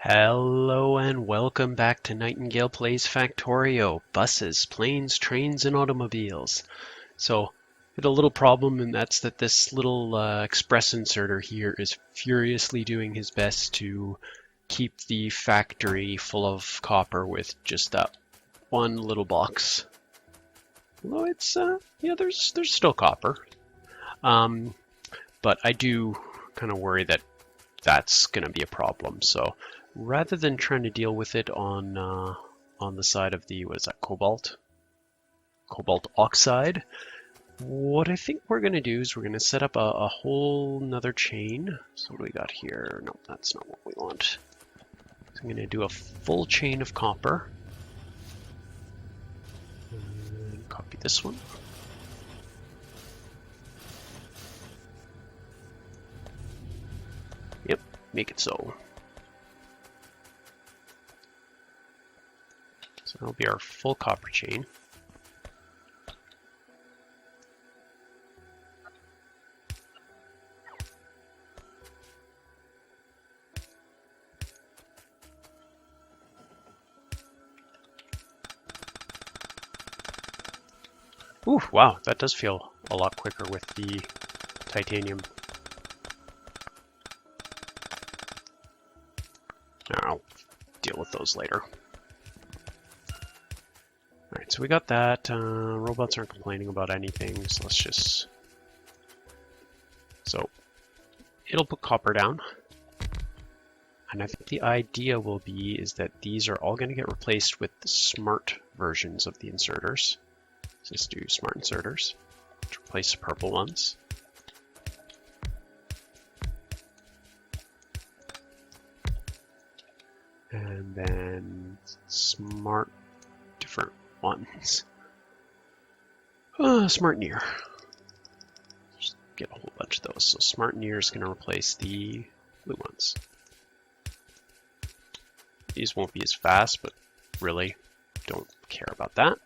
Hello and welcome back to Nightingale Plays Factorio, buses, planes, trains, and automobiles. So, had a little problem, and that's that this little express inserter here is furiously doing his best to keep the factory full of copper with just that one little box. Although it's, there's still copper. But I do kind of worry that that's going to be a problem. So rather than trying to deal with it on the side of the, what is that, cobalt oxide, what I think we're going to do is we're going to set up a whole nother chain. So what do we got here? No, that's not what we want. So I'm going to do a full chain of copper. And copy this one. Yep, make it so. So that'll be our full copper chain. Ooh, wow, that does feel a lot quicker with the titanium. I'll deal with those later. Alright, so we got that. Robots aren't complaining about anything, so let's just... So, it'll put copper down. And I think the idea will be is that these are all going to get replaced with the smart versions of the inserters. So let's do smart inserters to replace the purple ones. And then smart different ones. Smart near. Just get a whole bunch of those. So smart near is going to replace the blue ones. These won't be as fast, but really don't care about that.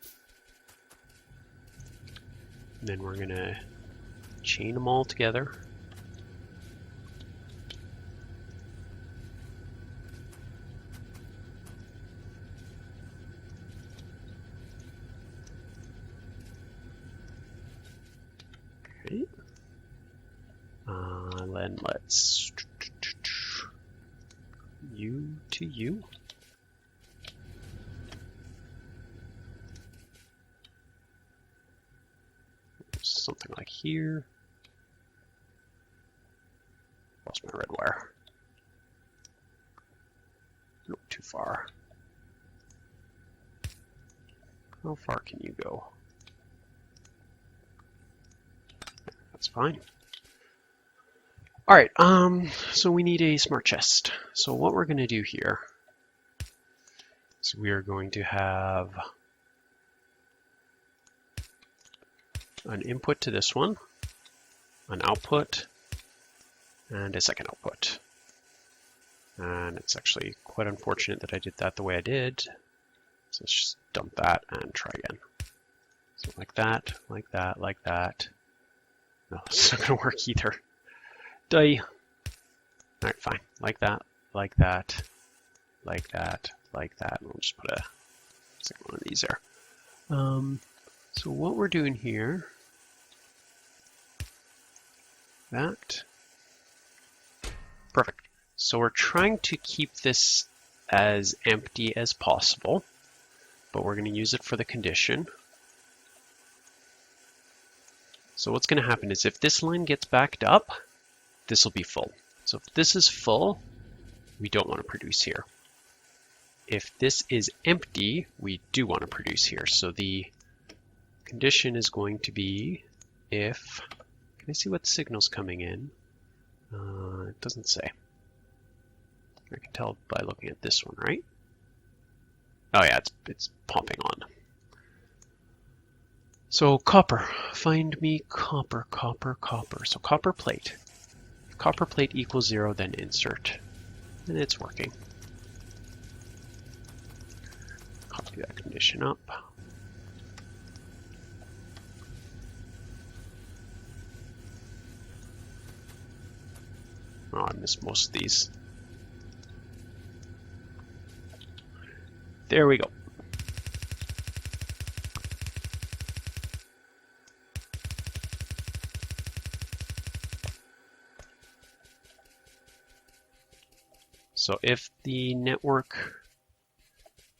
And then we're going to chain them all together. Okay. Then let's U to U. Something like here. Lost my red wire. Nope, too far. How far can you go? That's fine. All right, so we need a smart chest. So what we're going to do here is we are going to have an input to this one, an output, and a second output. And it's actually quite unfortunate that I did that the way I did. So let's just dump that and try again. So like that, like that, like that. No, it's not going to work either. Die. Alright, fine. Like that, like that, like that, like that. We'll just put a second one of these there. So what we're doing here, that, perfect. So we're trying to keep this as empty as possible, but we're going to use it for the condition. So what's going to happen is if this line gets backed up, this will be full. So if this is full, we don't want to produce here. If this is empty, we do want to produce here. So the condition is going to be if, can I see what signal's coming in? It doesn't say. I can tell by looking at this one, right? Oh yeah, it's pumping on. So copper, find me copper, copper, copper. So copper plate. Copper plate equals 0, then insert. And it's working. Copy that condition up. Oh, I missed most of these. There we go. So if the network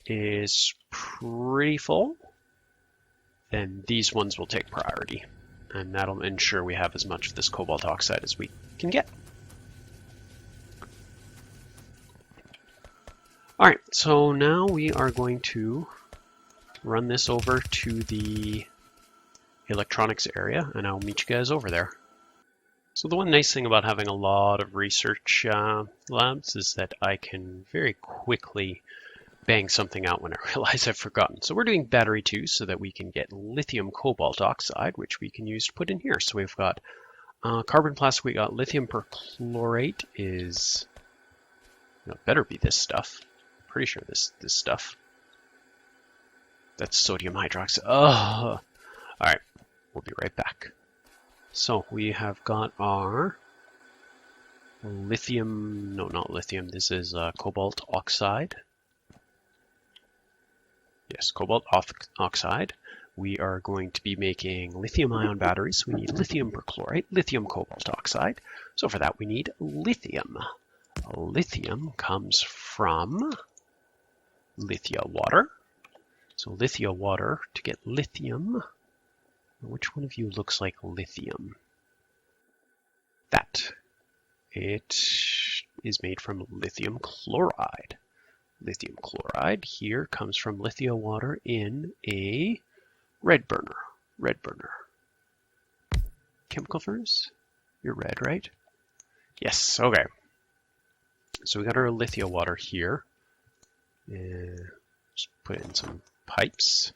is pretty full, then these ones will take priority. And that'll ensure we have as much of this cobalt oxide as we can get. All right, so now we are going to run this over to the electronics area, and I'll meet you guys over there. So the one nice thing about having a lot of research labs is that I can very quickly bang something out when I realize I've forgotten. So we're doing battery 2 so that we can get lithium cobalt oxide, which we can use to put in here. So we've got carbon plastic, we got lithium perchlorate is, it better be this stuff. Pretty sure this stuff. That's sodium hydroxide. Oh, all right, we'll be right back. So we have got our lithium, no, not lithium, this is cobalt oxide. Yes, cobalt oxide. We are going to be making lithium ion batteries. So we need lithium perchlorate, lithium cobalt oxide. So for that we need lithium. Lithium comes from lithia water. So lithia water, to get lithium, which one of you looks like lithium? That. It is made from lithium chloride. Lithium chloride here comes from lithia water in a red burner. Red burner. Chemical furnace? You're red, right? Yes, okay. So we got our lithia water here. Just put in some pipes.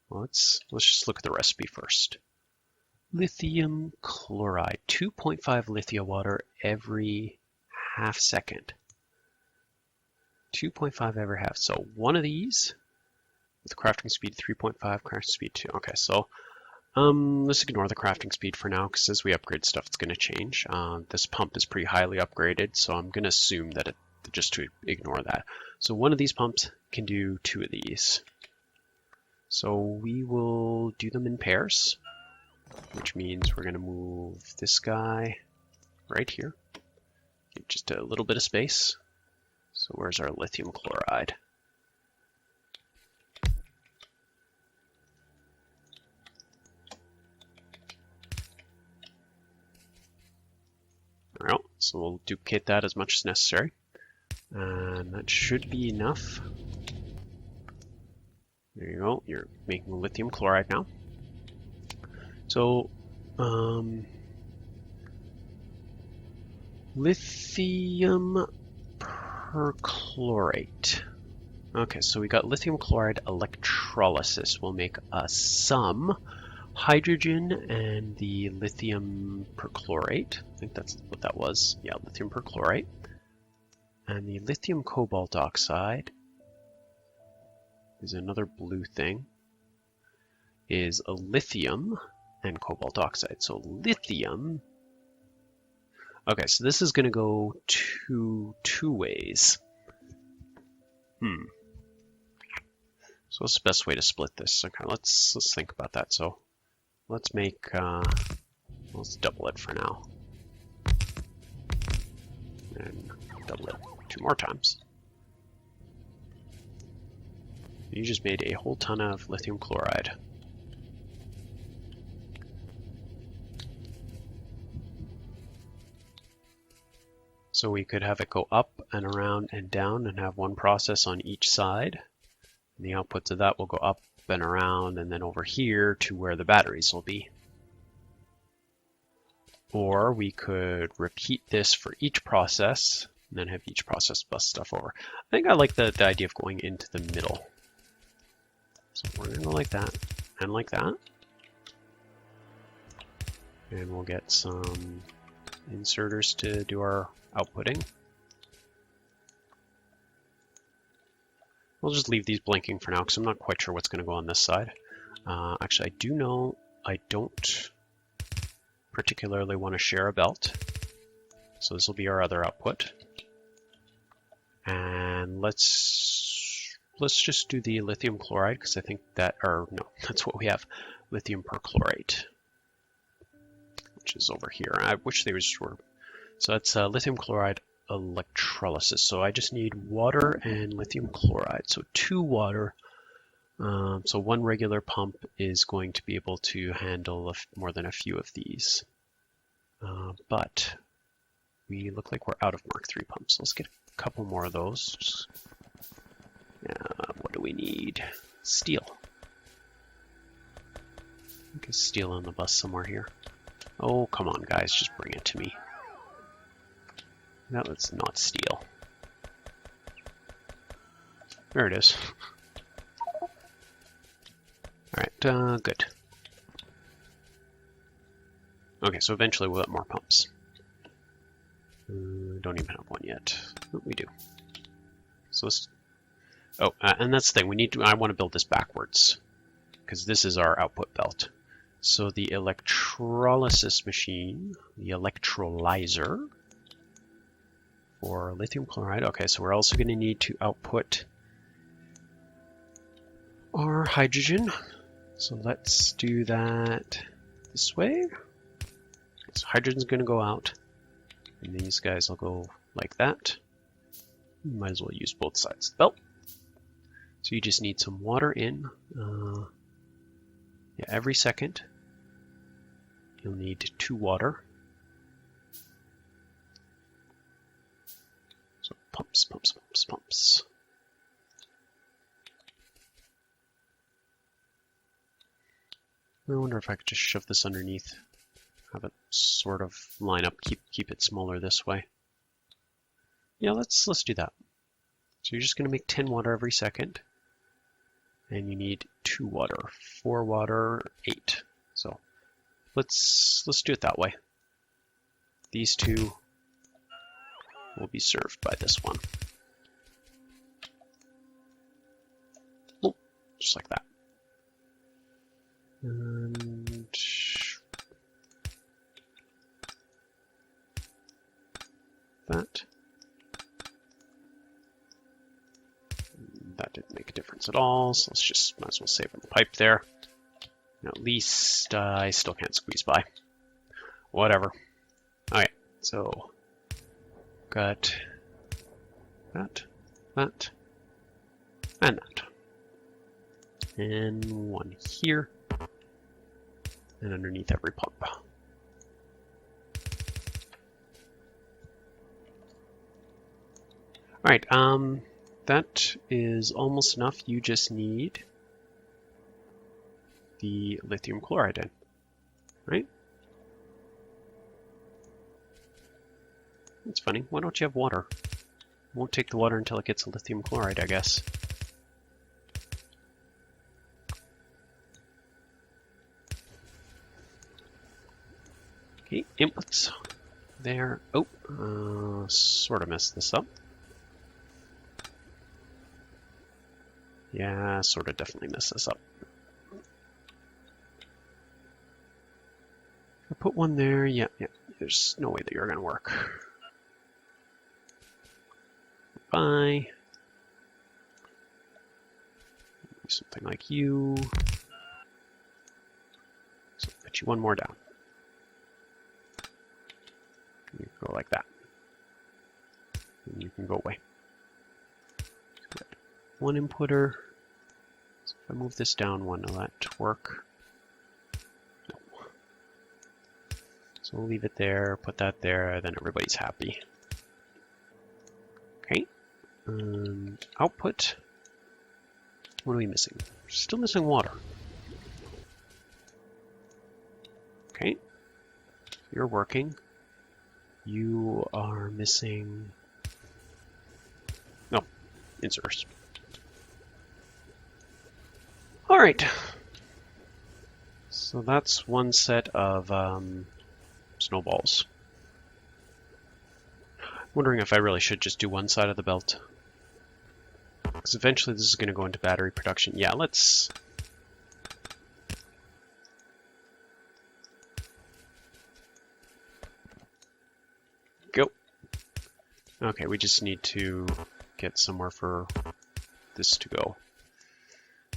Let's just look at the recipe first. Lithium chloride, 2.5 lithia water every half second. 2.5 every half. So one of these with crafting speed 3.5, crafting speed 2. Okay, so let's ignore the crafting speed for now because as we upgrade stuff, it's going to change. This pump is pretty highly upgraded, so I'm going to assume that just to ignore that. So one of these pumps can do 2 of these. So we will do them in pairs, which means we're going to move this guy right here. Get just a little bit of space. So where's our lithium chloride? All right, so we'll duplicate that as much as necessary. And that should be enough. There you go, you're making lithium chloride now. So, lithium perchlorate. Okay, so we got lithium chloride electrolysis will make us some hydrogen and the lithium perchlorate. I think that's what that was. Yeah, lithium perchlorate. And the lithium cobalt oxide is another blue thing. Is a lithium and cobalt oxide. So lithium. Okay, so this is going to go two ways. So what's the best way to split this? Okay, let's think about that. So let's make let's double it for now, and double it 2 more times. You just made a whole ton of lithium chloride. So we could have it go up and around and down and have one process on each side. And the output to that will go up and around and then over here to where the batteries will be. Or we could repeat this for each process and then have each process bus stuff over. I think I like the idea of going into the middle. So we're going to go like that and like that. And we'll get some inserters to do our outputting. We'll just leave these blinking for now because I'm not quite sure what's going to go on this side. Actually, I do know I don't particularly want to share a belt. So this will be our other output. And And let's just do the lithium chloride, because I think that, or no, that's what we have, lithium perchlorate, which is over here. I wish they were. So that's lithium chloride electrolysis. So I just need water and lithium chloride. So 2 water. So 1 regular pump is going to be able to handle more than a few of these. But we look like we're out of Mark III pumps. So let's get a couple more of those. What do we need? Steel. I think there's steel on the bus somewhere here. Oh, come on, guys. Just bring it to me. No, it's not steel. There it is. Alright, good. Okay, so eventually we'll have more pumps. Don't even have one yet. Oh, we do. So let's... Oh, and that's the thing. I want to build this backwards, because this is our output belt. So the electrolysis machine, the electrolyzer for lithium chloride. Okay, so we're also going to need to output our hydrogen. So let's do that this way. So hydrogen's going to go out, and these guys will go like that. You might as well use both sides of the belt. So you just need some water in. Every second you'll need 2 water. So pumps, pumps, pumps, pumps. I wonder if I could just shove this underneath. Have it sort of line up, keep it smaller this way. Yeah, let's do that. So you're just going to make 10 water every second. And you need 2 water, 4 water, 8. So let's do it that way. These 2 will be served by this one. Oh, just like that. And that. That didn't make a difference at all, so let's just might as well save on the pipe there. Now, at least I still can't squeeze by. Whatever. Alright, so got that, that, and that. And one here. And underneath every pump. Alright, that is almost enough. You just need the lithium chloride in, right? That's funny. Why don't you have water? Won't take the water until it gets lithium chloride, I guess. Okay, inputs there. Oh, sort of messed this up. Yeah, sort of definitely messed this up. I put one there. Yeah. There's no way that you're going to work. Bye. Something like you. So put you one more down. You can go like that. And you can go away. One inputter. So if I move this down one, will that work? No. So we'll leave it there, put that there, then everybody's happy. Okay. Output. What are we missing? We're still missing water. Okay. You're working. You are missing... No. Inserters. All right, so that's one set of snowballs. Wondering if I really should just do one side of the belt, because eventually this is going to go into battery production. Yeah, let's... go. Okay, we just need to get somewhere for this to go.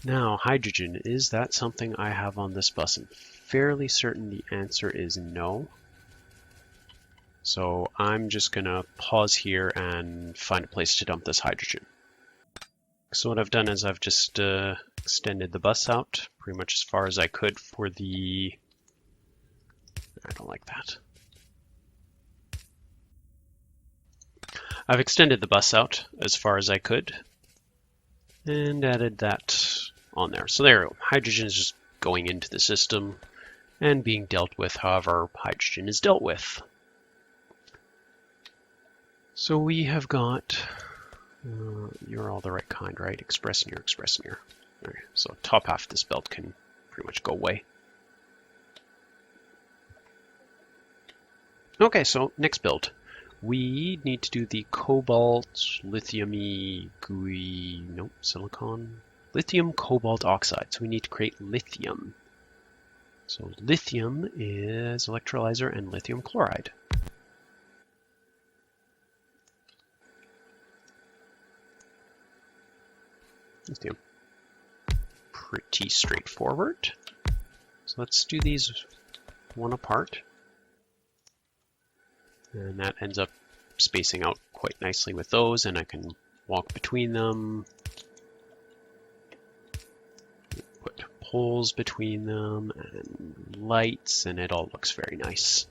Now, hydrogen, is that something I have on this bus? I'm fairly certain the answer is no. So I'm just gonna pause here and find a place to dump this hydrogen. So what I've done is I've just extended the bus out pretty much as far as I could for the... I don't like that. I've extended the bus out as far as I could and added that on there. So there, hydrogen is just going into the system and being dealt with however hydrogen is dealt with. So we have got, you're all the right kind, right? Express near, express near. Okay, so top half of this belt can pretty much go away. Okay, so next build. We need to do the cobalt, lithium-y, gooey, nope, silicon, lithium cobalt oxide. So we need to create lithium. So lithium is electrolyzer and lithium chloride. Lithium. Pretty straightforward. So let's do these one apart. And that ends up spacing out quite nicely with those, and I can walk between them, put poles between them, and lights, and it all looks very nice.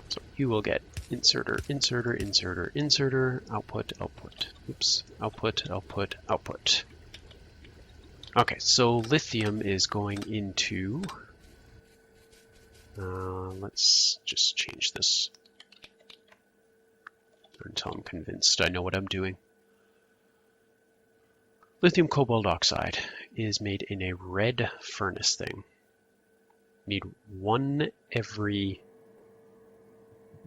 So you will get inserter, inserter, inserter, inserter, output, output, oops, output, output, output. Okay, so lithium is going into... let's just change this until I'm convinced I know what I'm doing. Lithium cobalt oxide is made in a red furnace thing. Need one every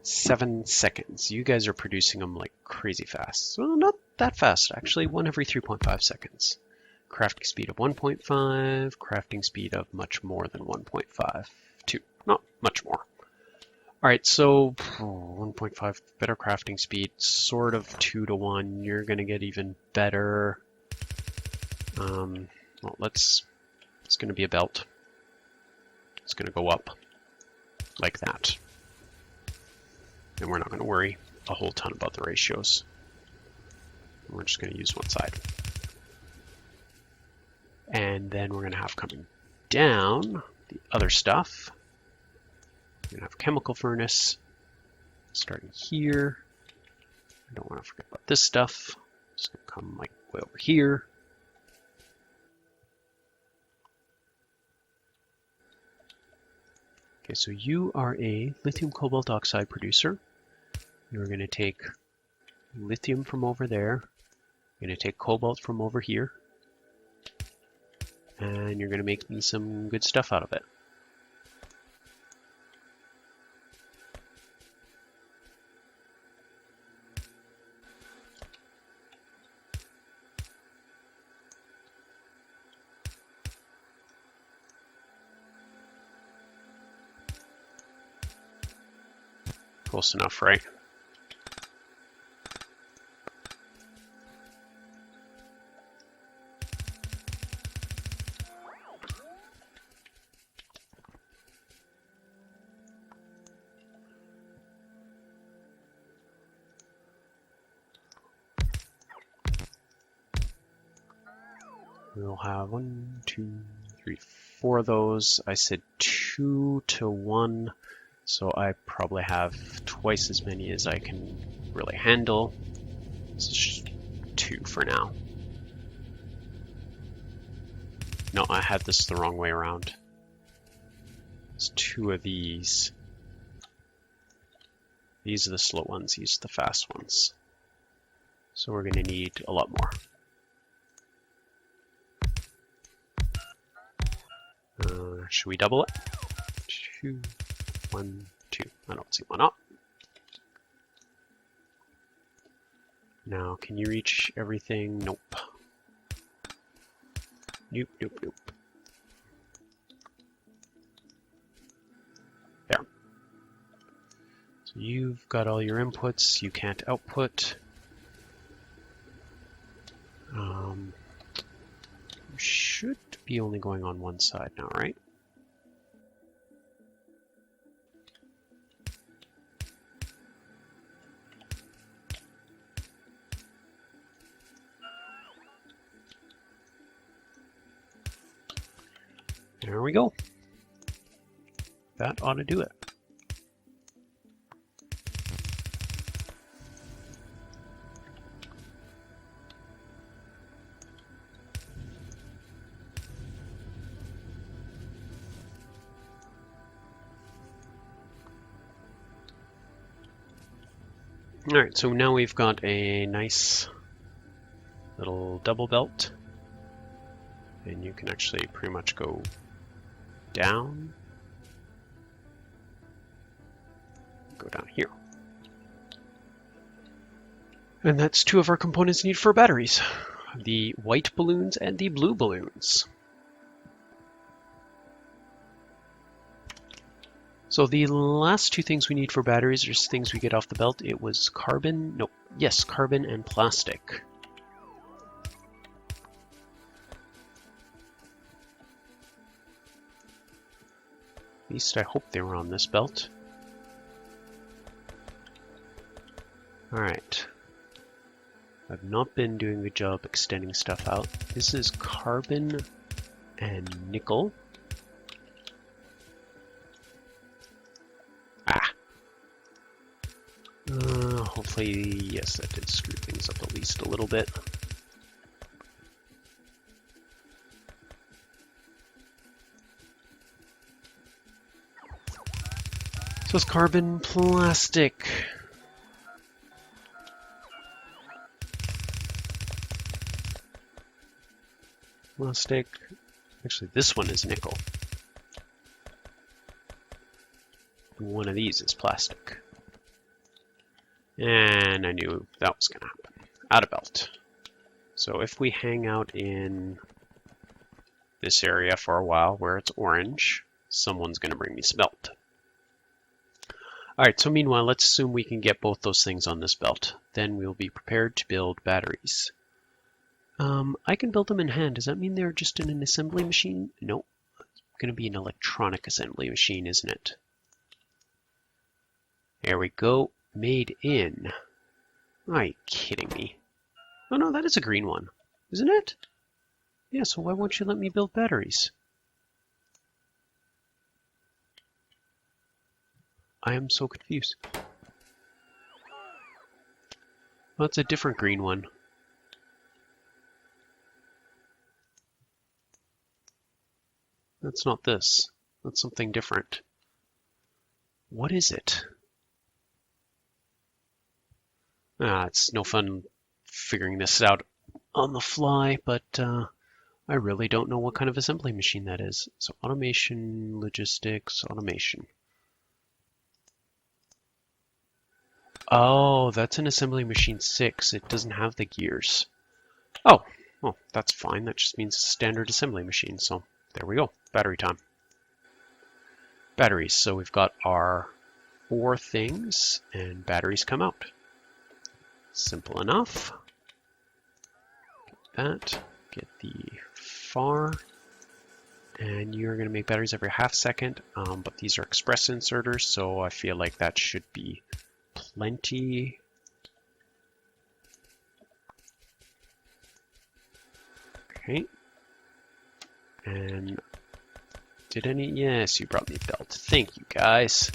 7 seconds. You guys are producing them like crazy fast. Well, not that fast, actually. One every 3.5 seconds. Crafting speed of 1.5, crafting speed of much more than 1.5. 2, not much more. All right, so 1.5 better crafting speed, sort of 2 to 1. You're gonna get even better. Well, it's gonna be a belt. It's gonna go up like that. And we're not gonna worry a whole ton about the ratios. We're just gonna use one side. And then we're gonna have coming down the other stuff. We're gonna have chemical furnace starting here. I don't want to forget about this stuff. It's gonna come like way over here. Okay, so you are a lithium cobalt oxide producer. You're gonna take lithium from over there. You're gonna take cobalt from over here. And you're gonna make me some good stuff out of it. Close enough, right? We'll have 1, 2, 3, 4 of those. I said 2 to 1. So I probably have twice as many as I can really handle. This is just 2 for now. No, I had this the wrong way around. It's 2 of these. These are the slow ones, these are the fast ones. So we're going to need a lot more. Should we double it? 2, 1, 2. I don't see why not. Now, can you reach everything? Nope. Nope, nope, nope. There. So you've got all your inputs. You can't output. Should be only going on one side now, right? There we go. That ought to do it. Alright, so now we've got a nice little double belt, and you can actually pretty much go down, go down here. And that's two of our components needed for batteries, the white balloons and the blue balloons. So the last two things we need for batteries are just things we get off the belt. It was carbon, no, yes, carbon and plastic. At least I hope they were on this belt. Alright. I've not been doing a good job extending stuff out. This is carbon and nickel. Hopefully, yes, that did screw things up at least a little bit. So it's carbon, plastic. Plastic. Actually, this one is nickel. One of these is plastic. And I knew that was going to happen. Out of belt. So if we hang out in this area for a while where it's orange, someone's going to bring me some belt. Alright, so meanwhile, let's assume we can get both those things on this belt. Then we'll be prepared to build batteries. I can build them in hand. Does that mean they're just in an assembly machine? Nope. It's going to be an electronic assembly machine, isn't it? There we go. Made in. Are you kidding me? Oh no, that is a green one, isn't it? Yeah, so why won't you let me build batteries? I am so confused. Well, it's a different green one. That's not this. That's something different. What is it? It's no fun figuring this out on the fly, but I really don't know what kind of assembly machine that is. So automation, logistics, automation. Oh, that's an assembly machine 6. It doesn't have the gears. Oh, well, that's fine. That just means it's a standard assembly machine. So there we go. Battery time. Batteries. So we've got our 4 things, and batteries come out. Simple enough. Get that. Get the far. And you're going to make batteries every half second, but these are express inserters, so I feel like that should be plenty. Okay. And did any? Yes, you brought me a belt. Thank you, guys.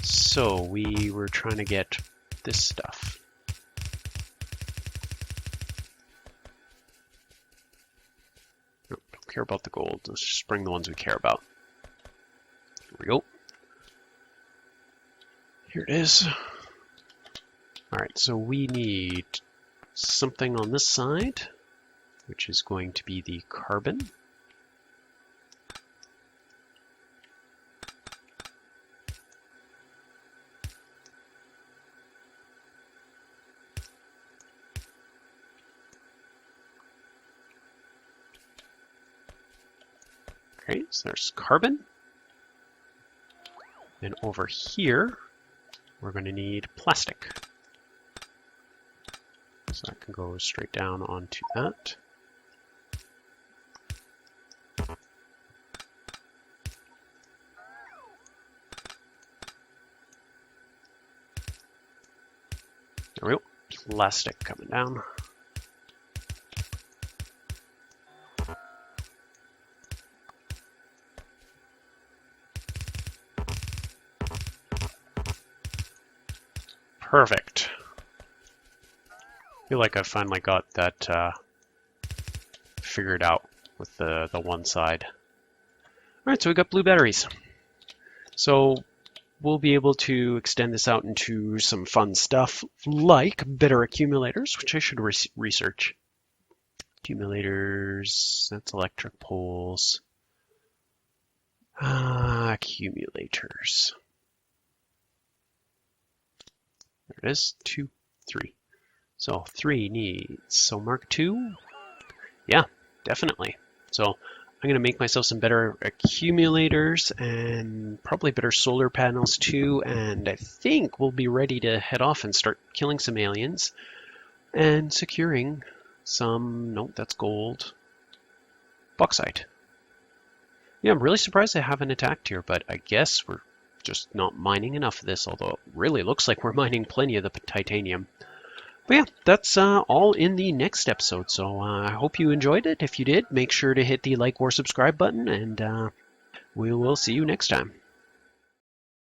So we were trying to get this stuff. Nope, don't care about the gold. Let's just bring the ones we care about. Here we go. Here it is. All right, so we need something on this side, which is going to be the carbon. Okay, so there's carbon. And over here, we're going to need plastic. So that can go straight down onto that. There we go. Plastic coming down. Perfect. I feel like I finally got that figured out with the one side. All right, so we got blue batteries. So we'll be able to extend this out into some fun stuff like better accumulators, which I should research. Accumulators, that's electric poles. Accumulators. There it is, 2, 3. So 3 needs, so Mark 2? Yeah, definitely. So I'm going to make myself some better accumulators and probably better solar panels too, and I think we'll be ready to head off and start killing some aliens and securing some, no, that's gold, bauxite. Yeah, I'm really surprised they haven't attacked here, but I guess we're just not mining enough of this, although it really looks like we're mining plenty of the titanium. But yeah, that's all in the next episode, so I hope you enjoyed it. If you did, make sure to hit the like or subscribe button, and we will see you next time.